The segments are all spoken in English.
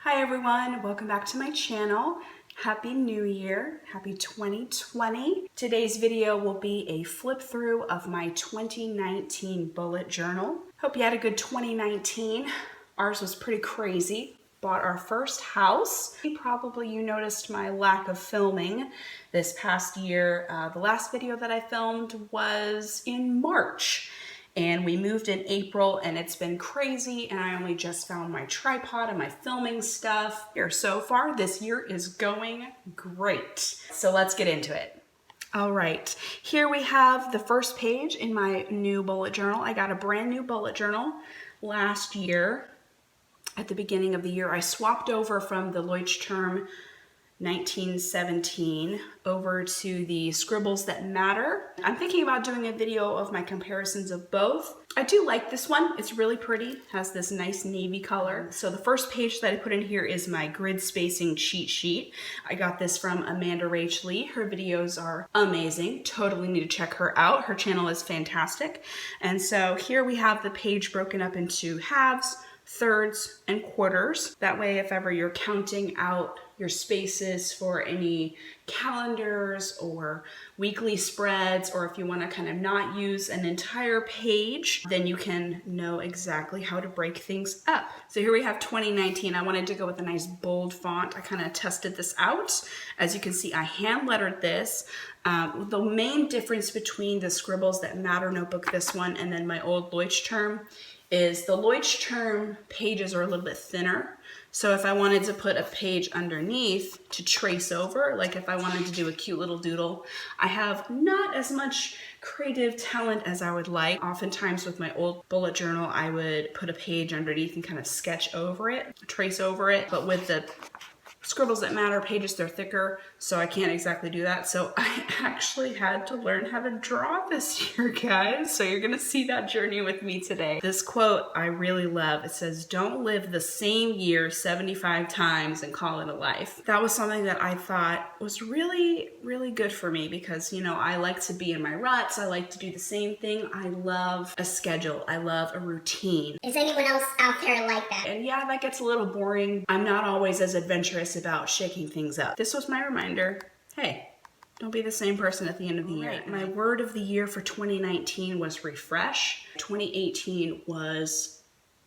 Hi everyone, welcome back to my channel. Happy New Year, happy 2020. Today's video will be a flip through of my 2019 bullet journal. Hope you had a good 2019. Ours was pretty crazy. Bought our first house. Probably you noticed my lack of filming this past year. The last video that I filmed was in March. And we moved in April and it's been crazy and I only just found my tripod and my filming stuff. Here, so far this year is going great. So let's get into it. All right, here we have the first page in my new bullet journal. I got a brand new bullet journal last year. At the beginning of the year, I swapped over from the Leuchtturm 1917 over to the Scribbles That Matter. I'm thinking about doing a video of my comparisons of both. I do like this one. It's really pretty, has this nice navy color. So the first page that I put in here is my grid spacing cheat sheet. I got this from Amanda Rach Lee. Her videos are amazing. Totally need to check her out. Her channel is fantastic. And so here we have the page broken up into halves, thirds, and quarters. That way, if ever you're counting out your spaces for any calendars or weekly spreads, or if you want to kind of not use an entire page, then you can know exactly how to break things up. So here we have 2019. I wanted to go with a nice bold font. I kind of tested this out. As you can see, I hand lettered this. The main difference between the Scribbles That Matter notebook, this one, and then my old Leuchtturm is the Leuchtturm pages are a little bit thinner. So if I wanted to put a page underneath to trace over, like if I wanted to do a cute little doodle, I have not as much creative talent as I would like. Oftentimes with my old bullet journal, I would put a page underneath and kind of sketch over it, trace over it. But with the Scribbles That Matter pages, they're thicker, so I can't exactly do that. So I actually had to learn how to draw this year, guys. So you're gonna see that journey with me today. This quote I really love. It says, "Don't live the same year 75 times and call it a life." That was something that I thought was really, really good for me because, you know, I like to be in my ruts. I like to do the same thing. I love a schedule. I love a routine. Is anyone else out there like that? And yeah, that gets a little boring. I'm not always as adventurous about shaking things up. This was my reminder, hey, don't be the same person at the end of the year. My word of the year for 2019 was refresh. 2018 was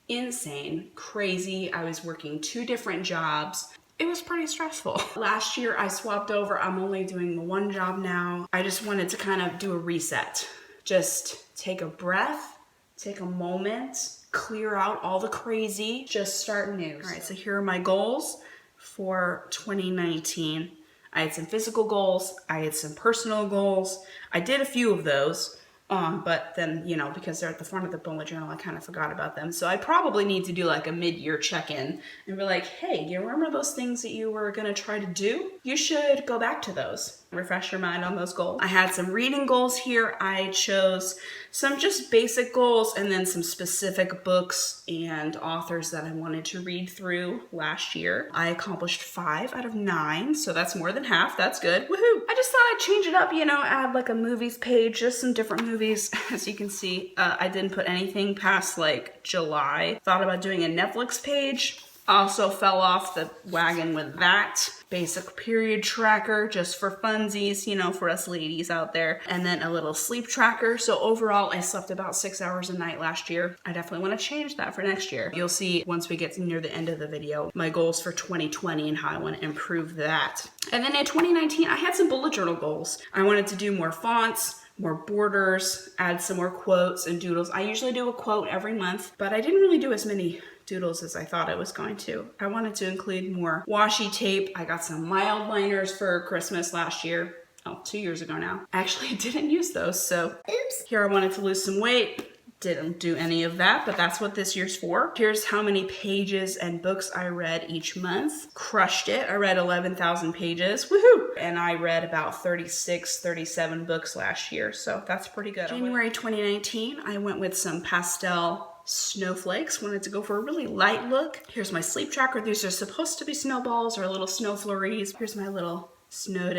insane, crazy. I was working 2 different jobs. It was pretty stressful. Last year I swapped over. I'm only doing the 1 job now. I just wanted to kind of do a reset. Just take a breath, take a moment, clear out all the crazy, just start new. All right, so here are my goals for 2019. I had some physical goals, I had some personal goals. I did a few of those, but then, you know, because they're at the front of the bullet journal, I kind of forgot about them. So I probably need to do like a mid-year check-in and be like, hey, do you remember those things that you were gonna try to do? You should go back to those. Refresh your mind on those goals. I had some reading goals here. I chose some just basic goals and then some specific books and authors that I wanted to read through last year. I accomplished 5 out of 9, so that's more than half. That's good. Woohoo! I just thought I'd change it up, you know, add like a movies page, just some different movies. As you can see, I didn't put anything past like July. Thought about doing a Netflix page. Also fell off the wagon with that. Basic period tracker, just for funsies, you know, for us ladies out there. And then a little sleep tracker. So overall, I slept about 6 hours a night last year. I definitely want to change that for next year. You'll see once we get near the end of the video, my goals for 2020 and how I want to improve that. And then in 2019, I had some bullet journal goals. I wanted to do more fonts, more borders, add some more quotes and doodles. I usually do a quote every month, but I didn't really do as many doodles as I thought I was going to. I wanted to include more washi tape. I got some mild liners for Christmas last year. Oh, 2 years ago now. Actually, I didn't use those, so oops. Here I wanted to lose some weight. Didn't do any of that, but that's what this year's for. Here's how many pages and books I read each month. Crushed it. I read 11,000 pages. Woohoo! And I read about 36, 37 books last year, so that's pretty good. January 2019, I went with some pastel snowflakes. Wanted to go for a really light look. Here's my sleep tracker. These are supposed to be snowballs or little snow flurries. Here's my little snowed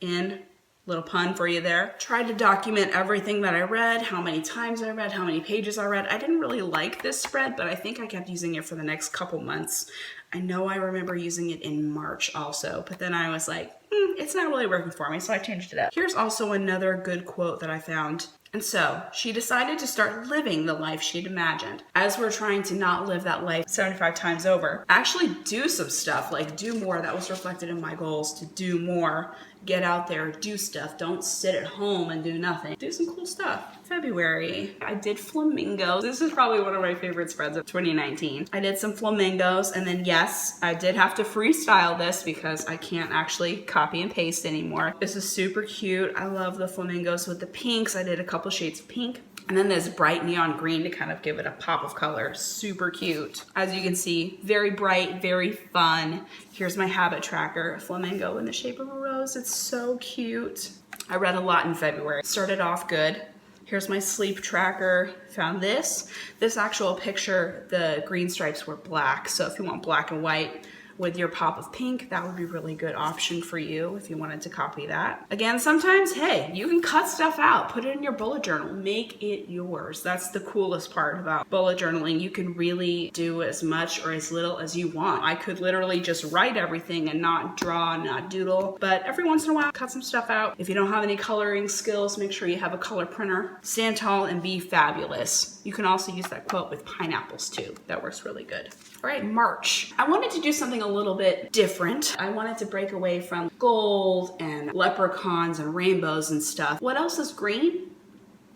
in Little pun for you there. Tried to document everything that I read, how many times I read, how many pages I read. I didn't really like this spread, but I think I kept using it for the next couple months. I know I remember using it in March also, but then I was like, it's not really working for me, so I changed it up. Here's also another good quote that I found. And so she decided to start living the life she'd imagined. As we're trying to not live that life 75 times over, actually do some stuff, like do more. That was reflected in my goals, to do more, get out there, do stuff. Don't sit at home and do nothing. Do some cool stuff. February, I did flamingos. This is probably one of my favorite spreads of 2019. I did some flamingos, and then yes, I did have to freestyle this because I can't actually copy and paste anymore. This is super cute. I love the flamingos with the pinks. I did a couple shades of pink. And then this bright neon green to kind of give it a pop of color. Super cute. As you can see, very bright, very fun. Here's my habit tracker, a flamingo in the shape of a rose. It's so cute. I read a lot in February. Started off good. Here's my sleep tracker. Found this. This actual picture, the green stripes were black. So if you want black and white with your pop of pink, that would be a really good option for you if you wanted to copy that. Again, sometimes, hey, you can cut stuff out, put it in your bullet journal, make it yours. That's the coolest part about bullet journaling. You can really do as much or as little as you want. I could literally just write everything and not draw, not doodle, but every once in a while, cut some stuff out. If you don't have any coloring skills, make sure you have a color printer. Stand tall and be fabulous. You can also use that quote with pineapples too. That works really good. All right, March. I wanted to do something a little bit different. I wanted to break away from gold and leprechauns and rainbows and stuff. What else is green?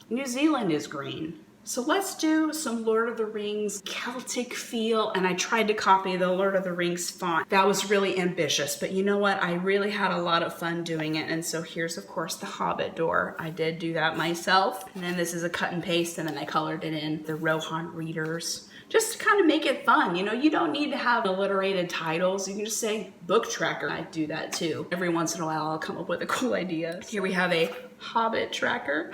New Zealand is green. So let's do some Lord of the Rings Celtic feel, and I tried to copy the Lord of the Rings font. That was really ambitious, but you know what? I really had a lot of fun doing it, and so here's, of course, the Hobbit door. I did do that myself, and then this is a cut and paste, and then I colored it in the Rohan readers. Just to kind of make it fun. You know, you don't need to have alliterated titles. You can just say book tracker. I do that too. Every once in a while, I'll come up with a cool idea. Here we have a Hobbit tracker.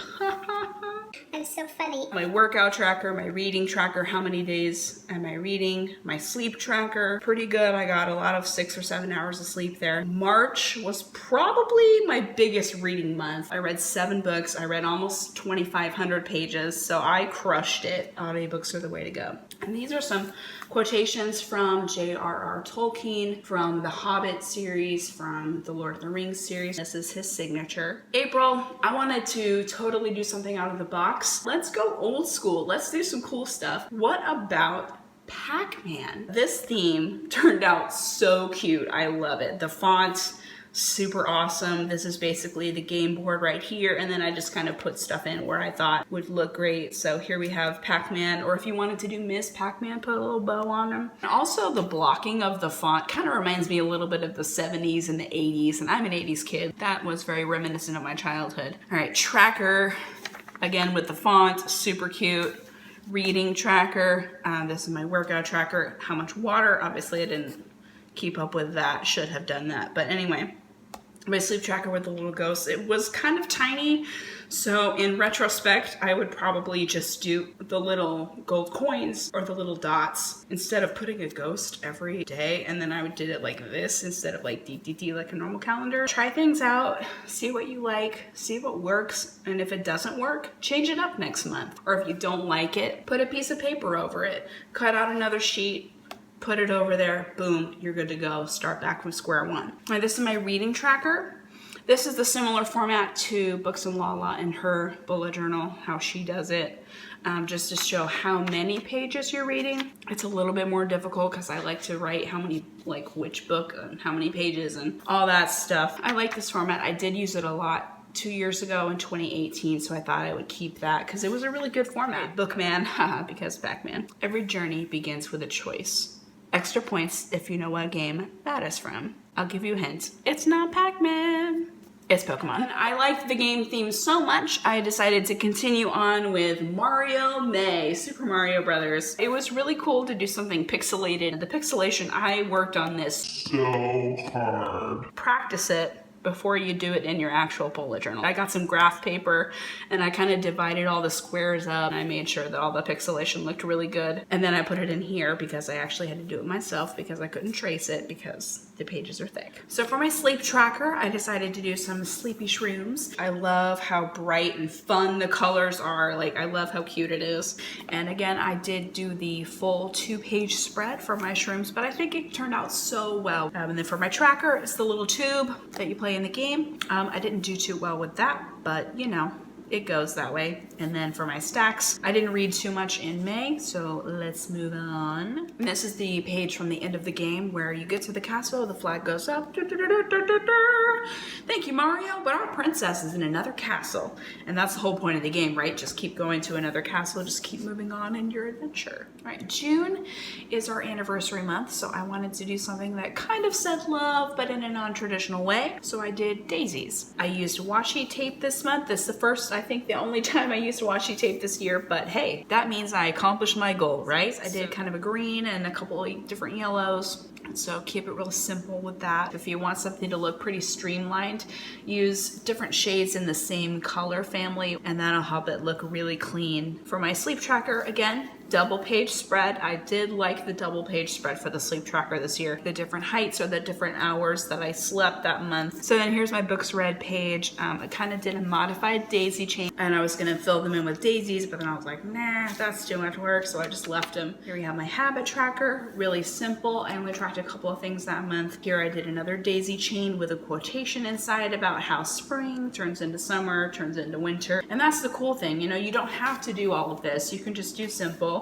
I'm so funny. My workout tracker, my reading tracker, how many days am I reading? My sleep tracker, pretty good. I got a lot of 6 or 7 hours of sleep there. March was probably my biggest reading month. I read 7 books. I read almost 2,500 pages, so I crushed it. Audiobooks are the way to go. And these are some quotations from J.R.R. Tolkien, from the Hobbit series, from the Lord of the Rings series. This is his signature. April, I wanted to totally do something out of the box. Let's go old school. Let's do some cool stuff. What about Pac-Man? This theme turned out so cute. I love it. The font, super awesome. This is basically the game board right here, and then I just kind of put stuff in where I thought would look great. So here we have Pac-Man, or if you wanted to do Miss Pac-Man, put a little bow on him. And also the blocking of the font kind of reminds me a little bit of the 70s and the 80s, and I'm an 80s kid. That was very reminiscent of my childhood. All right, tracker, again with the font, super cute. Reading tracker, this is my workout tracker. How much water? Obviously I didn't keep up with that, should have done that, but anyway. My sleep tracker with the little ghosts. It was kind of tiny, so in retrospect, I would probably just do the little gold coins or the little dots instead of putting a ghost every day, and then I would do it like this instead of like DDD like a normal calendar. Try things out, see what you like, see what works, and if it doesn't work, change it up next month. Or if you don't like it, put a piece of paper over it, cut out another sheet, put it over there, boom, you're good to go. Start back from square one. All right, this is my reading tracker. This is the similar format to Books and Lala and her bullet journal, how she does it, just to show how many pages you're reading. It's a little bit more difficult because I like to write how many, like which book and how many pages and all that stuff. I like this format. I did use it a lot 2 years ago in 2018, so I thought I would keep that because it was a really good format. Bookman, haha, because Pac-Man. Every journey begins with a choice. Extra points if you know what game that is from. I'll give you a hint. It's not Pac-Man. It's Pokemon. And I liked the game theme so much, I decided to continue on with Mario May, Super Mario Brothers. It was really cool to do something pixelated. The pixelation, I worked on this so hard. Practice it before you do it in your actual bullet journal. I got some graph paper and I kind of divided all the squares up. I made sure that all the pixelation looked really good. And then I put it in here because I actually had to do it myself because I couldn't trace it because the pages are thick. So for my sleep tracker, I decided to do some sleepy shrooms. I love how bright and fun the colors are. Like, I love how cute it is. And again, I did do the full 2-page spread for my shrooms, but I think it turned out so well. And then for my tracker, it's the little tube that you play in the game. I didn't do too well with that, but you know, it goes that way. And then for my stacks, I didn't read too much in May, so let's move on. And this is the page from the end of the game where you get to the castle, the flag goes up. Thank you, Mario, but our princess is in another castle. And that's the whole point of the game, right? Just keep going to another castle, just keep moving on in your adventure. All right, June is our anniversary month, so I wanted to do something that kind of said love, but in a non-traditional way. So I did daisies. I used washi tape this month. This is the first, I think the only time I used washi tape this year, but hey, that means I accomplished my goal, right? I did kind of a green and a couple of different yellows. So keep it real simple with that. If you want something to look pretty streamlined, use different shades in the same color family, and that'll help it look really clean. For my sleep tracker, again, double page spread. I did like the double page spread for the sleep tracker this year. The different heights or the different hours that I slept that month. So then here's my books read page. I kind of did a modified daisy chain, and I was gonna fill them in with daisies, but then I was like, nah, that's too much work, so I just left them. Here we have my habit tracker, really simple. I only tracked a couple of things that month. Here I did another daisy chain with a quotation inside about how spring turns into summer, turns into winter. And that's the cool thing, you know, you don't have to do all of this. You can just do simple,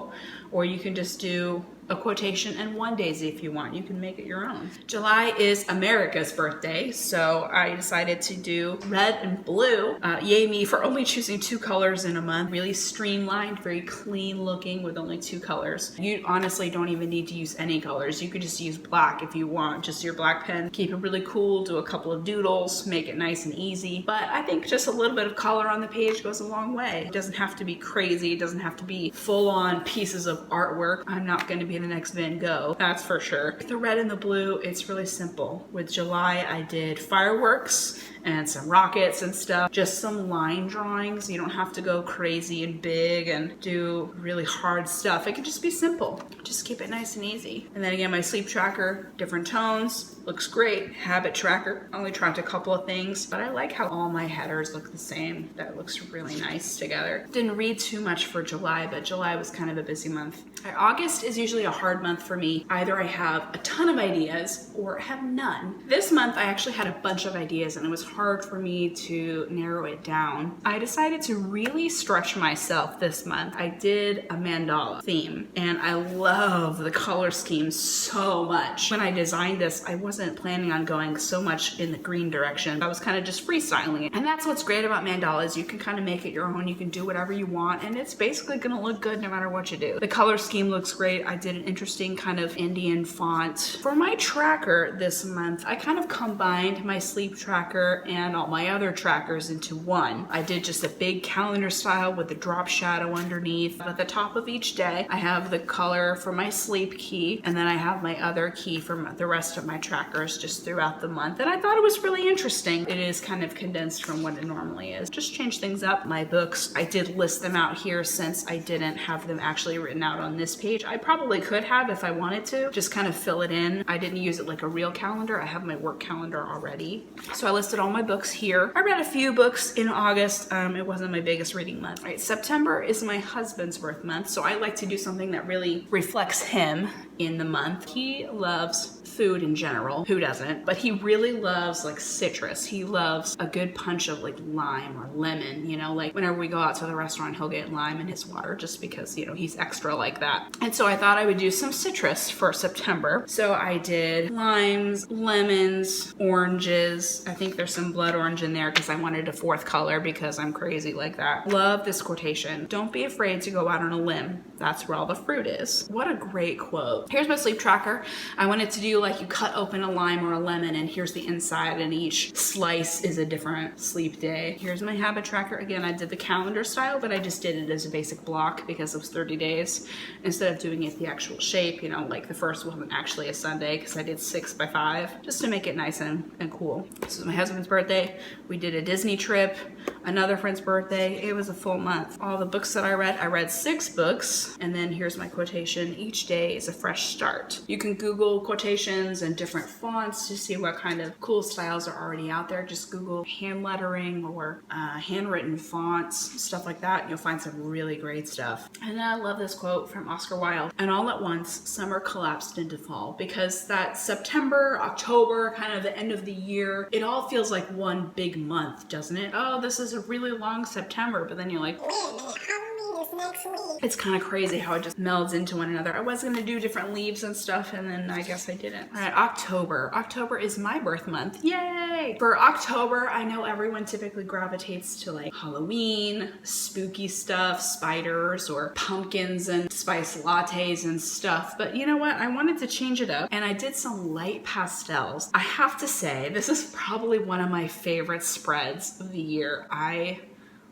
or you can just do a quotation and one daisy if you want. You can make it your own. July is America's birthday, so I decided to do red and blue. Yay me for only choosing 2 colors in a month. Really streamlined, very clean looking with only 2 colors. You honestly don't even need to use any colors. You could just use black if you want, just your black pen. Keep it really cool, do a couple of doodles, make it nice and easy. But I think just a little bit of color on the page goes a long way. It doesn't have to be crazy, it doesn't have to be full on pieces of artwork. I'm not gonna be the next Van Gogh, that's for sure. The red and the blue, it's really simple. With July, I did fireworks and some rockets and stuff. Just some line drawings. You don't have to go crazy and big and do really hard stuff. It can just be simple. Just keep it nice and easy. And then again, my sleep tracker, different tones, looks great. Habit tracker, only tracked a couple of things, but I like how all my headers look the same. That looks really nice together. Didn't read too much for July, but July was kind of a busy month. August is usually a hard month for me. Either I have a ton of ideas or I have none. This month I actually had a bunch of ideas and it was hard for me to narrow it down. I decided to really stretch myself this month. I did a mandala theme and I love the color scheme so much. When I designed this, I wasn't planning on going so much in the green direction. I was kind of just freestyling it. And that's what's great about mandalas. You can kind of make it your own. You can do whatever you want and it's basically gonna look good no matter what you do. The color scheme looks great. I did an interesting kind of Indian font. For my tracker this month, I kind of combined my sleep tracker and all my other trackers into one. I did just a big calendar style with the drop shadow underneath. At the top of each day, I have the color for my sleep key, and then I have my other key for the rest of my trackers just throughout the month. And I thought it was really interesting. It is kind of condensed from what it normally is. Just change things up. My books, I did list them out here since I didn't have them actually written out on this page. I probably could have if I wanted to, just kind of fill it in. I didn't use it like a real calendar. I have my work calendar already. So I listed all my books here. I read a few books in August. It wasn't my biggest reading month. All right, September is my husband's birth month, so I like to do something that really reflects him in the month. He loves food in general. Who doesn't? But he really loves like citrus. He loves a good punch of like lime or lemon, you know, like whenever we go out to the restaurant, he'll get lime in his water just because, you know, he's extra like that. And so I thought I would do some citrus for September. So I did limes, lemons, oranges. I think there's some blood orange in there because I wanted a 4th color because I'm crazy like that. Love this quotation. Don't be afraid to go out on a limb. That's where all the fruit is. What a great quote. Here's my sleep tracker. I wanted to do like you cut open a lime or a lemon and here's the inside and each slice is a different sleep day. Here's my habit tracker. Again, I did the calendar style, but I just did it as a basic block because it was 30 days instead of doing it the actual shape, you know, like the first wasn't actually a Sunday because I did 6 by 5 just to make it nice and cool. This is my husband's birthday. We did a Disney trip. another friend's birthday. It was a full month. All the books that I read 6 books. And then here's my quotation: each day is a fresh start. You can Google quotations and different fonts to see what kind of cool styles are already out there. Just Google hand lettering or handwritten fonts, stuff like that. And you'll find some really great stuff. And then I love this quote from Oscar Wilde: and all at once, summer collapsed into fall. Because that September, October, kind of the end of the year, it all feels like one big month, doesn't it? Oh, this is a really long September, but then you're like, wait a minute, Halloween is next week. it's kind of crazy how it just melds into one another. I was gonna do different leaves and stuff, and then I guess I didn't. All right, October. October is my birth month. Yay! For October, I know everyone typically gravitates to like Halloween, spooky stuff, spiders, or pumpkins and spice lattes and stuff. But you know what? I wanted to change it up, and I did some light pastels. I have to say, this is probably one of my favorite spreads of the year. I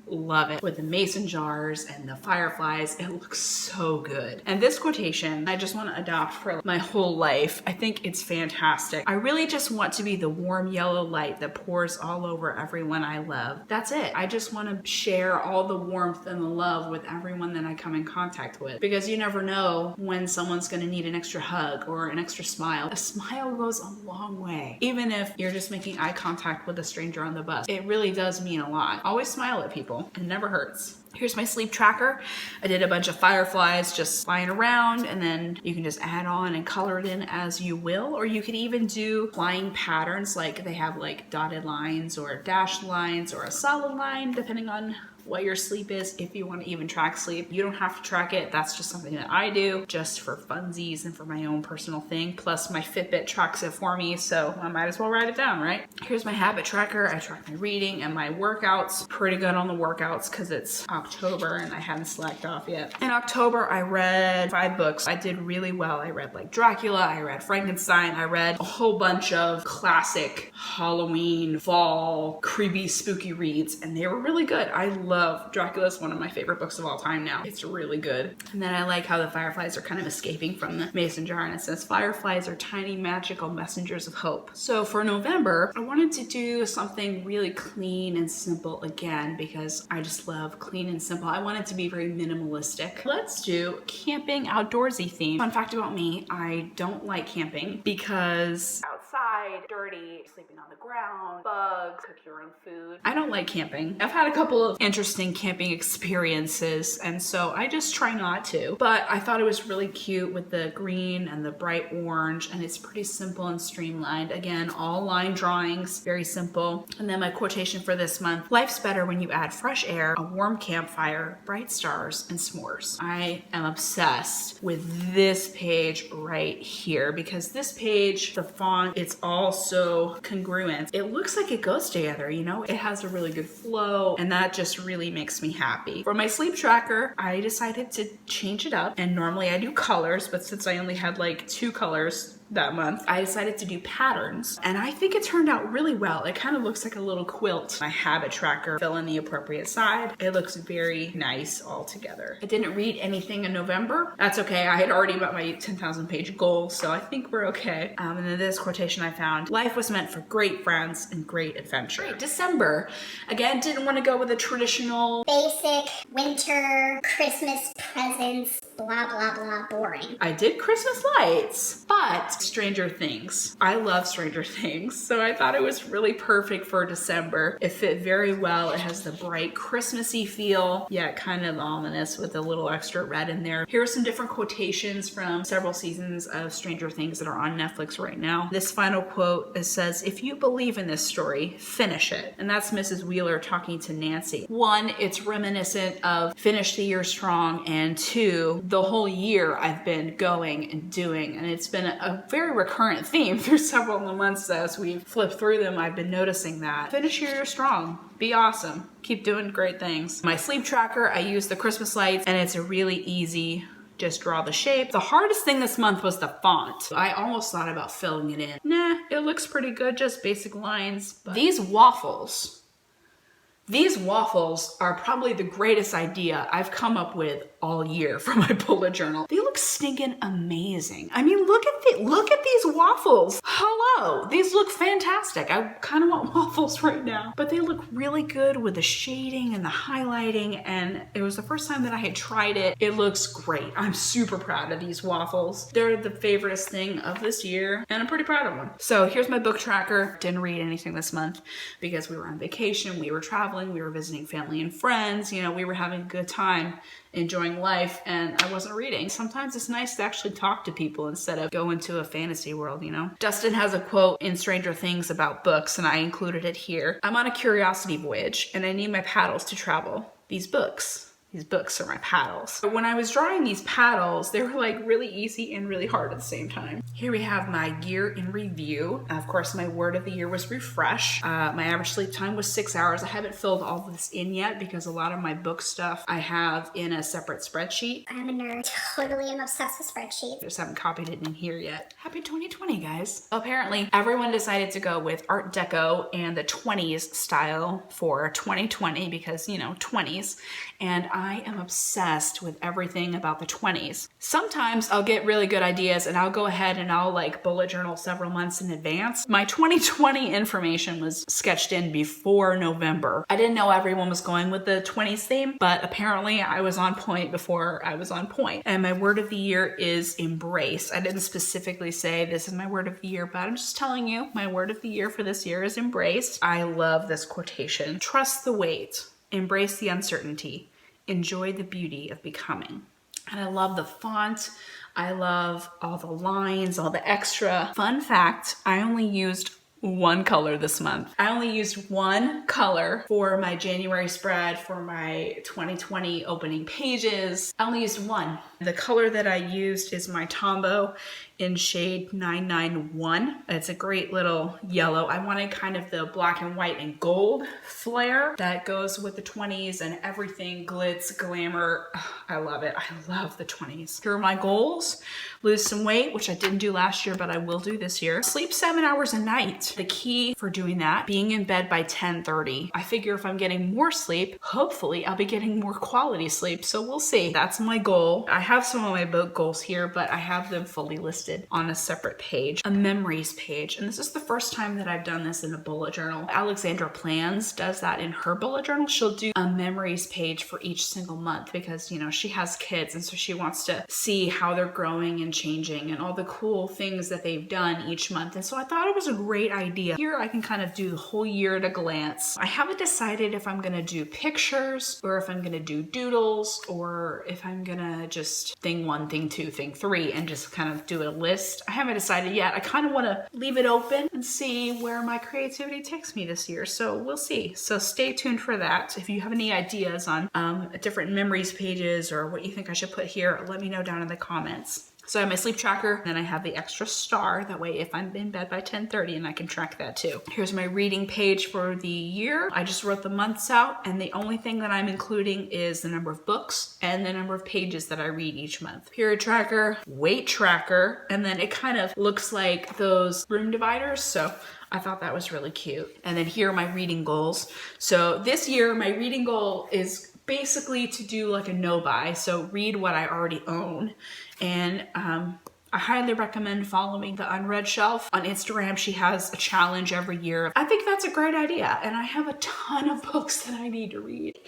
love it. With the mason jars and the fireflies, it looks so good. And this quotation, I just want to adopt for my whole life. I think it's fantastic. I really just want to be the warm yellow light that pours all over everyone I love. That's it. I just want to share all the warmth and the love with everyone that I come in contact with, because you never know when someone's going to need an extra hug or an extra smile. A smile goes a long way. Even if you're just making eye contact with a stranger on the bus, it really does mean a lot. Always smile at people. It never hurts. Here's my sleep tracker. I did a bunch of fireflies just flying around, and then you can just add on and color it in as you will, or you could even do flying patterns, like they have like dotted lines or dashed lines or a solid line, depending on what your sleep is. If you want to even track sleep, you don't have to track it. That's just something that I do just for funsies and for my own personal thing. Plus my Fitbit tracks it for me, so I might as well write it down, right? Here's my habit tracker. I track my reading and my workouts. Pretty good on the workouts because it's October and I haven't slacked off yet. In October, I read 5 books. I did really well. I read like Dracula, I read Frankenstein, I read a whole bunch of classic Halloween, fall, creepy, spooky reads, and they were really good. I love Dracula. Is one of my favorite books of all time now. It's really good. And then I like how the fireflies are kind of escaping from the mason jar, and it says fireflies are tiny magical messengers of hope. So for November, I wanted to do something really clean and simple again, because I just love clean and simple. I want it to be very minimalistic. Let's do camping outdoorsy theme. Fun fact about me, I don't like camping because outside, dirty, sleeping on the ground, bugs, cook your own food. I don't like camping. I've had a couple of interesting camping experiences, and so I just try not to. But I thought it was really cute with the green and the bright orange, and it's pretty simple and streamlined. Again, all line drawings, very simple. And then my quotation for this month: life's better when you add fresh air, a warm campfire, bright stars, and s'mores. I am obsessed with this page right here, because this page, the font, it's all so congruent. It looks like it goes together, you know? It has a really good flow, and that just really makes me happy. For my sleep tracker, I decided to change it up, and normally I do colors, but since I only had like 2 colors that month, I decided to do patterns, and I think it turned out really well. It kind of looks like a little quilt. My habit tracker fill in the appropriate side. It looks very nice all together. I didn't read anything in November. That's okay. I had already met my 10,000 page goal, so I think we're okay. And then this quotation I found: life was meant for great friends and great adventure. Great. December. Again, didn't want to go with a traditional Basic, winter, Christmas presents, blah, blah, blah, boring. I did Christmas lights, but Stranger Things. I love Stranger Things, so I thought it was really perfect for December. It fit very well. It has the bright Christmassy feel, yet kind of ominous with a little extra red in there. Here are some different quotations from several seasons of Stranger Things that are on Netflix right now. This final quote, it says, if you believe in this story, finish it. And that's Mrs. Wheeler talking to Nancy. 1, it's reminiscent of finish the year strong, and 2, the whole year I've been going and doing, and it's been a very recurrent theme through several of the months as we've flipped through them. I've been noticing that. Finish your year strong. Be awesome. Keep doing great things. My sleep tracker, I use the Christmas lights, and it's a really easy, just draw the shape. The hardest thing this month was the font. I almost thought about filling it in. Nah, it looks pretty good, just basic lines. But these waffles, These waffles are probably the greatest idea I've come up with all year for my bullet journal. They look stinking amazing. I mean, look at these waffles. Hello, these look fantastic. I kind of want waffles right now, but they look really good with the shading and the highlighting, and it was the first time that I had tried it. It looks great. I'm super proud of these waffles. They're the favoriteest thing of this year, and I'm pretty proud of them. So here's my book tracker. Didn't read anything this month because we were on vacation, we were traveling, we were visiting family and friends, you know, we were having a good time, enjoying life, and I wasn't reading. Sometimes it's nice to actually talk to people instead of go into a fantasy world, you know? Dustin has a quote in Stranger Things about books, and I included it here. I'm on a curiosity voyage, and I need my paddles to travel. These books are my paddles. But when I was drawing these paddles, they were like really easy and really hard at the same time. Here we have my year in review. Of course, my word of the year was refresh. My average sleep time was 6 hours. I haven't filled all this in yet because a lot of my book stuff I have in a separate spreadsheet. I'm a nerd. Totally am obsessed with spreadsheets. Just haven't copied it in here yet. Happy 2020, guys. Apparently, everyone decided to go with Art Deco and the 20s style for 2020 because, you know, 20s. And I am obsessed with everything about the 20s. Sometimes I'll get really good ideas and I'll go ahead and I'll like bullet journal several months in advance. My 2020 information was sketched in before November. I didn't know everyone was going with the 20s theme, but apparently I was on point before I was on point. And my word of the year is embrace. I didn't specifically say this is my word of the year, but I'm just telling you my word of the year for this year is embrace. I love this quotation. Trust the wait. Embrace the uncertainty. Enjoy the beauty of becoming. And I love the font. I love all the lines, all the extra. Fun fact, I only used one color this month. I only used one color for my January spread, for my 2020 opening pages. I only used one. The color that I used is my Tombow in shade 991. It's a great little yellow. I wanted kind of the black and white and gold flair that goes with the 20s and everything glitz, glamour. I love it. I love the 20s. Here are my goals. Lose some weight, which I didn't do last year, but I will do this year. Sleep 7 hours a night. The key for doing that, being in bed by 10:30. I figure if I'm getting more sleep, hopefully I'll be getting more quality sleep. So we'll see. That's my goal. I have some of my book goals here, but I have them fully listed on a separate page, a memories page. And this is the first time that I've done this in a bullet journal. Alexandra Plans does that in her bullet journal. She'll do a memories page for each single month because, you know, she has kids and so she wants to see how they're growing and changing and all the cool things that they've done each month. And so I thought it was a great idea. Here I can kind of do the whole year at a glance. I haven't decided if I'm gonna do pictures or if I'm gonna do doodles or if I'm gonna just thing 1, thing 2, thing 3 and just kind of do a list. I haven't decided yet. I kind of want to leave it open and see where my creativity takes me this year. So we'll see. So stay tuned for that. If you have any ideas on different memories pages or what you think I should put here, let me know down in the comments. So I have my sleep tracker, then I have the extra star. That way if I'm in bed by 10:30 and I can track that too. Here's my reading page for the year. I just wrote the months out and the only thing that I'm including is the number of books and the number of pages that I read each month. Period tracker, weight tracker, and then it kind of looks like those room dividers. So I thought that was really cute. And then here are my reading goals. So this year, my reading goal is basically to do like a no buy. So read what I already own. And I highly recommend following the Unread Shelf on Instagram. She has a challenge every year. I think that's a great idea. And I have a ton of books that I need to read.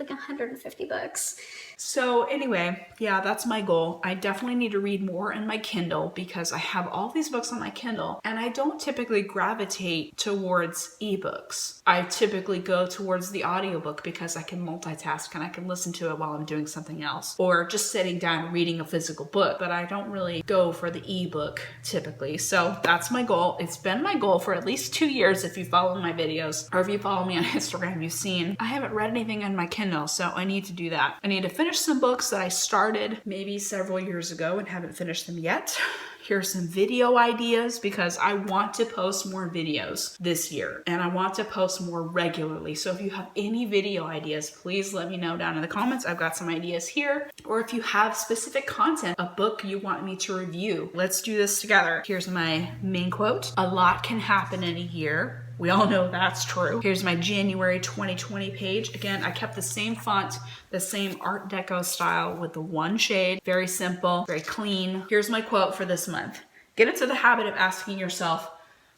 Like 150 books. So anyway, yeah, that's my goal. I definitely need to read more in my Kindle because I have all these books on my Kindle and I don't typically gravitate towards ebooks. I typically go towards the audiobook because I can multitask and I can listen to it while I'm doing something else or just sitting down and reading a physical book, but I don't really go for the ebook typically. So that's my goal. It's been my goal for at least 2 years if you follow my videos or if you follow me on Instagram, you've seen I haven't read anything on my Kindle, so I need to do that. I need to finish some books that I started maybe several years ago and haven't finished them yet. Here's some video ideas because I want to post more videos this year and I want to post more regularly. So if you have any video ideas, please let me know down in the comments. I've got some ideas here. Or if you have specific content, a book you want me to review, let's do this together. Here's my main quote. A lot can happen in a year. We all know that's true. Here's my January 2020 page. Again, I kept the same font, the same Art Deco style with the one shade. Very simple, very clean. Here's my quote for this month. Get into the habit of asking yourself,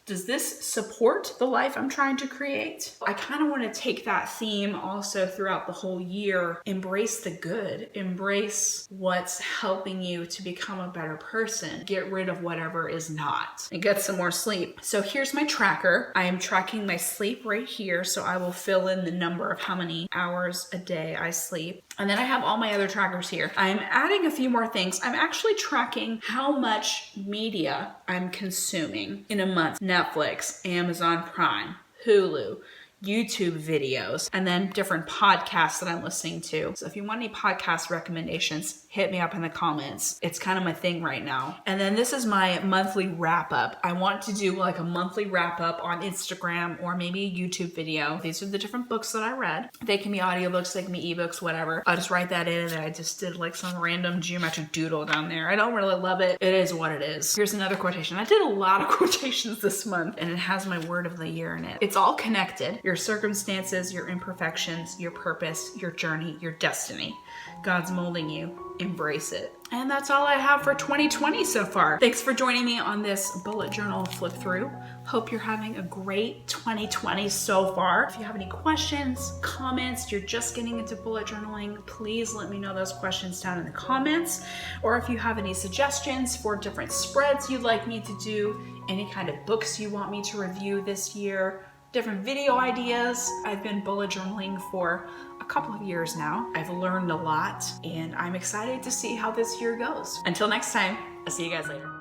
does this support the life I'm trying to create? I kind of want to take that theme also throughout the whole year. Embrace the good. Embrace what's helping you to become a better person. Get rid of whatever is not. And get some more sleep. So here's my tracker. I am tracking my sleep right here. So I will fill in the number of how many hours a day I sleep. And then I have all my other trackers here. I'm adding a few more things. I'm actually tracking how much media I'm consuming in a month. Netflix, Amazon Prime, Hulu, YouTube videos, and then different podcasts that I'm listening to. So if you want any podcast recommendations, hit me up in the comments. It's kind of my thing right now. And then this is my monthly wrap up. I want to do like a monthly wrap up on Instagram or maybe a YouTube video. These are the different books that I read. They can be audiobooks, they can be ebooks, whatever. I'll just write that in, and I just did like some random geometric doodle down there. I don't really love it. It is what it is. Here's another quotation. I did a lot of quotations this month, and it has my word of the year in it. It's all connected. Your circumstances, your imperfections, your purpose, your journey, your destiny. God's molding you. Embrace it. And that's all I have for 2020 so far. Thanks for joining me on this bullet journal flip through. Hope you're having a great 2020 so far. If you have any questions, comments, you're just getting into bullet journaling, please let me know those questions down in the comments. Or if you have any suggestions for different spreads you'd like me to do, any kind of books you want me to review this year, different video ideas. I've been bullet journaling for a couple of years now. I've learned a lot, and I'm excited to see how this year goes. Until next time, I'll see you guys later.